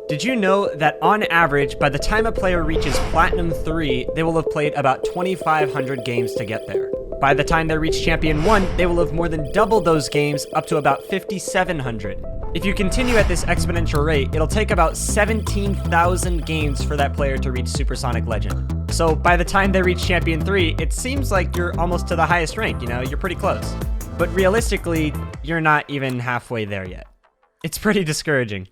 Did you know that on average, by the time a player reaches Platinum 3, they will have played about 2,500 games to get there? By the time they reach Champion 1, they will have more than doubled those games up to about 5,700. If you continue at this exponential rate, it'll take about 17,000 games for that player to reach Supersonic Legend. So by the time they reach Champion 3, it seems like you're almost to the highest rank, you're pretty close. But realistically, you're not even halfway there yet. It's pretty discouraging.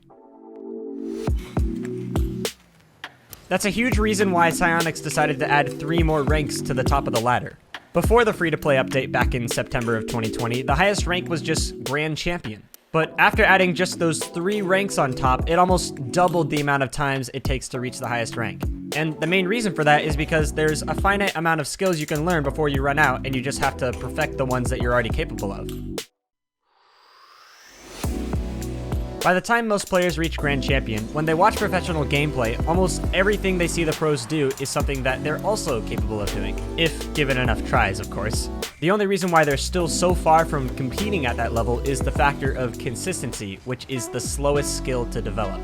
That's a huge reason why Psyonix decided to add 3 more ranks to the top of the ladder. Before the free-to-play update back in September of 2020, the highest rank was just Grand Champion. But after adding just those 3 ranks on top, it almost doubled the amount of times it takes to reach the highest rank. And the main reason for that is because there's a finite amount of skills you can learn before you run out, and you just have to perfect the ones that you're already capable of. By the time most players reach Grand Champion, when they watch professional gameplay, almost everything they see the pros do is something that they're also capable of doing, if given enough tries, of course. The only reason why they're still so far from competing at that level is the factor of consistency, which is the slowest skill to develop.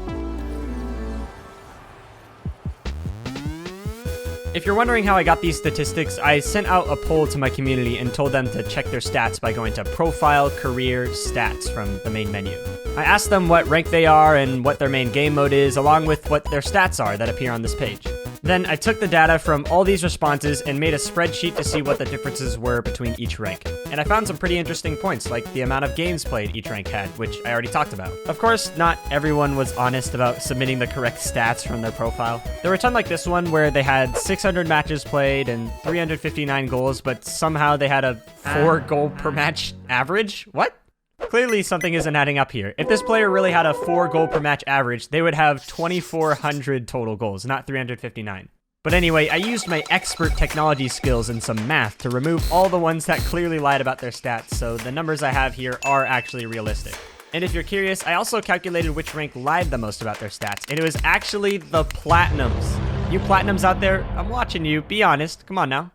If you're wondering how I got these statistics, I sent out a poll to my community and told them to check their stats by going to Profile, Career, Stats from the main menu. I asked them what rank they are and what their main game mode is, along with what their stats are that appear on this page. Then I took the data from all these responses and made a spreadsheet to see what the differences were between each rank. And I found some pretty interesting points, like the amount of games played each rank had, which I already talked about. Of course, not everyone was honest about submitting the correct stats from their profile. There were a ton like this one where they had 600 matches played and 359 goals, but somehow they had a 4 goal per match average? What? Clearly something isn't adding up here. If this player really had a 4 goal per match average, they would have 2,400 total goals, not 359. But anyway, I used my expert technology skills and some math to remove all the ones that clearly lied about their stats, so the numbers I have here are actually realistic. And if you're curious, I also calculated which rank lied the most about their stats, and it was actually the Platinums. You Platinums out there, I'm watching you, be honest, come on now.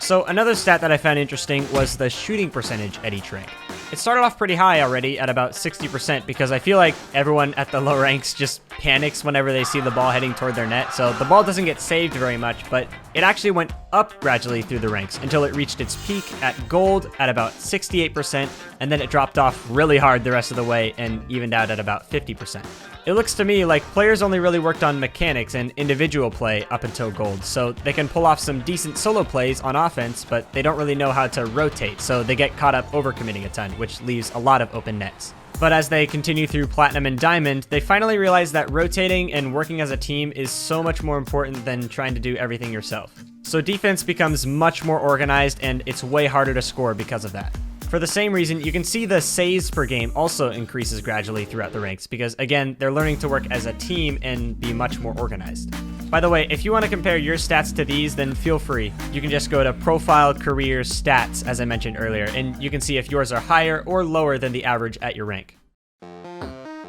So another stat that I found interesting was the shooting percentage at each rank. It started off pretty high already at about 60% because I feel like everyone at the low ranks just panics whenever they see the ball heading toward their net, so the ball doesn't get saved very much, but it actually went up gradually through the ranks until it reached its peak at gold at about 68%, and then it dropped off really hard the rest of the way and evened out at about 50%. It looks to me like players only really worked on mechanics and individual play up until gold, so they can pull off some decent solo plays on offense, but they don't really know how to rotate, so they get caught up overcommitting a ton, which leaves a lot of open nets. But as they continue through Platinum and Diamond, they finally realize that rotating and working as a team is so much more important than trying to do everything yourself. So defense becomes much more organized, and it's way harder to score because of that. For the same reason, you can see the saves per game also increases gradually throughout the ranks because, again, they're learning to work as a team and be much more organized. By the way, if you want to compare your stats to these, then feel free. You can just go to Profile, Career, Stats, as I mentioned earlier, and you can see if yours are higher or lower than the average at your rank.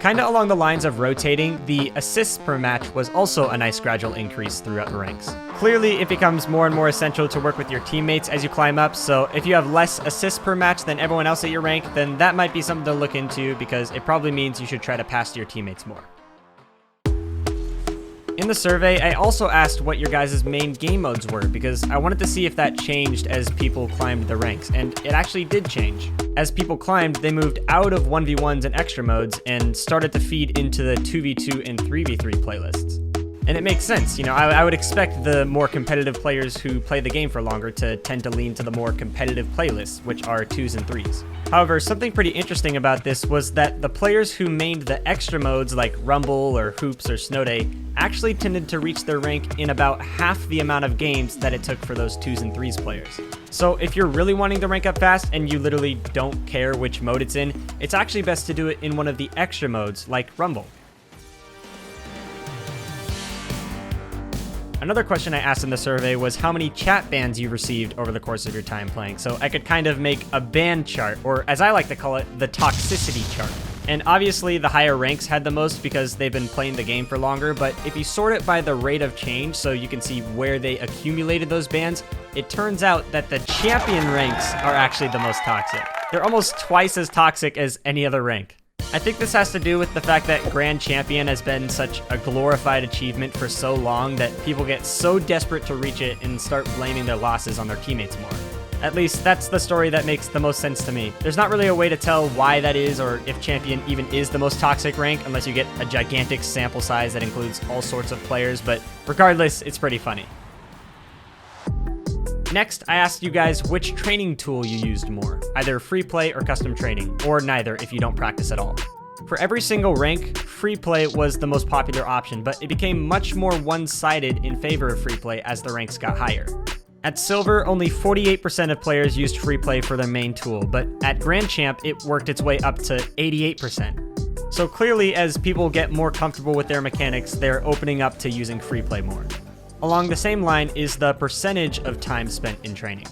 Kinda along the lines of rotating, the assists per match was also a nice gradual increase throughout the ranks. Clearly, it becomes more and more essential to work with your teammates as you climb up, so if you have less assists per match than everyone else at your rank, then that might be something to look into because it probably means you should try to pass to your teammates more. In the survey, I also asked what your guys' main game modes were because I wanted to see if that changed as people climbed the ranks, and it actually did change. As people climbed, they moved out of 1v1s and extra modes and started to feed into the 2v2 and 3v3 playlists. And it makes sense, I would expect the more competitive players who play the game for longer to tend to lean to the more competitive playlists, which are 2s and 3s. However, something pretty interesting about this was that the players who mained the extra modes like Rumble or Hoops or Snow Day actually tended to reach their rank in about half the amount of games that it took for those 2s and 3s players. So if you're really wanting to rank up fast and you literally don't care which mode it's in, it's actually best to do it in one of the extra modes like Rumble. Another question I asked in the survey was how many chat bans you received over the course of your time playing, so I could kind of make a ban chart, or as I like to call it, the Toxicity chart. And obviously the higher ranks had the most because they've been playing the game for longer, but if you sort it by the rate of change so you can see where they accumulated those bans, it turns out that the champion ranks are actually the most toxic. They're almost twice as toxic as any other rank. I think this has to do with the fact that Grand Champion has been such a glorified achievement for so long that people get so desperate to reach it and start blaming their losses on their teammates more. At least that's the story that makes the most sense to me. There's not really a way to tell why that is or if Champion even is the most toxic rank unless you get a gigantic sample size that includes all sorts of players, but regardless, it's pretty funny. Next, I asked you guys which training tool you used more, either free play or custom training, or neither if you don't practice at all. For every single rank, free play was the most popular option, but it became much more one-sided in favor of free play as the ranks got higher. At Silver, only 48% of players used free play for their main tool, but at Grand Champ, it worked its way up to 88%. So clearly, as people get more comfortable with their mechanics, they're opening up to using free play more. Along the same line is the percentage of time spent in training.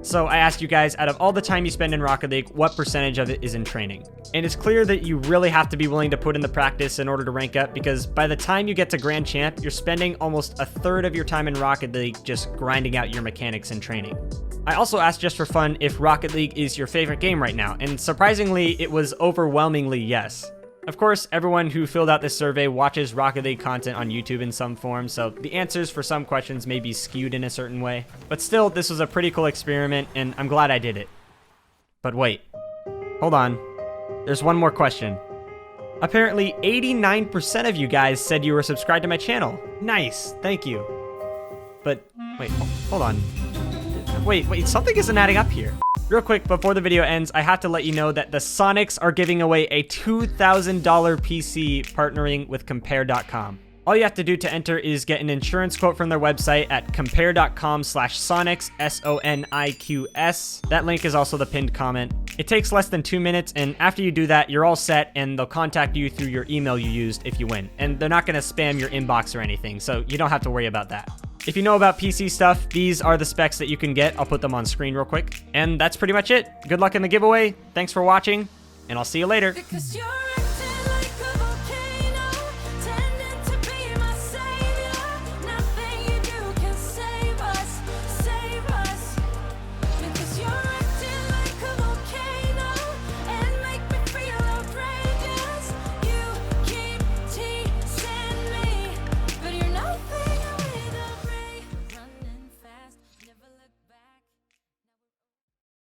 So I asked you guys, out of all the time you spend in Rocket League, what percentage of it is in training? And it's clear that you really have to be willing to put in the practice in order to rank up, because by the time you get to Grand Champ, you're spending almost a third of your time in Rocket League just grinding out your mechanics and training. I also asked just for fun if Rocket League is your favorite game right now, and surprisingly, it was overwhelmingly yes. Of course, everyone who filled out this survey watches Rocket League content on YouTube in some form, so the answers for some questions may be skewed in a certain way. But still, this was a pretty cool experiment, and I'm glad I did it. But wait. Hold on. There's one more question. Apparently, 89% of you guys said you were subscribed to my channel. Nice, thank you. But, wait, hold on. Wait, something isn't adding up here. Real quick, before the video ends, I have to let you know that the Psyonix are giving away a $2,000 PC partnering with Compare.com. All you have to do to enter is get an insurance quote from their website at compare.com/Psyonix, SONIQS. That link is also the pinned comment. It takes less than 2 minutes, and after you do that, you're all set, and they'll contact you through your email you used if you win. And they're not gonna spam your inbox or anything, so you don't have to worry about that. If you know about PC stuff, these are the specs that you can get. I'll put them on screen real quick. And that's pretty much it. Good luck in the giveaway. Thanks for watching, and I'll see you later.